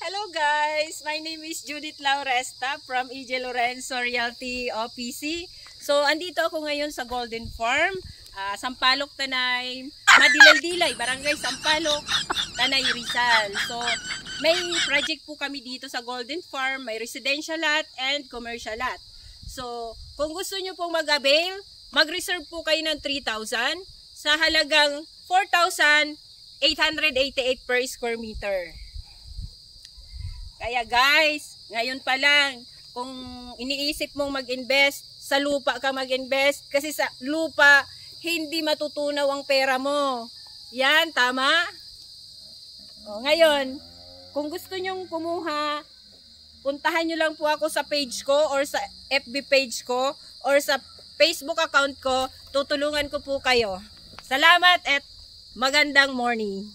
Hello guys, my name is Judith Lauresta from EJ Lorenzo Realty OPC. So andito ako ngayon sa Golden Farm, Sampaloc, Tanay, Madilay-Dilay, Barangay Sampaloc, Tanay, Rizal. So may project po kami dito sa Golden Farm, may residential lot and commercial lot. So kung gusto nyo pong mag-avail, mag-reserve po kayo ng 3,000 sa halagang 4,888 per square meter. Kaya guys, ngayon pa lang, kung iniisip mong mag-invest, sa lupa ka mag-invest. Kasi sa lupa, hindi matutunaw ang pera mo. Yan, tama? O, ngayon, kung gusto nyong kumuha, puntahan nyo lang po ako sa page ko or sa FB page ko or sa Facebook account ko. Tutulungan ko po kayo. Salamat at magandang morning.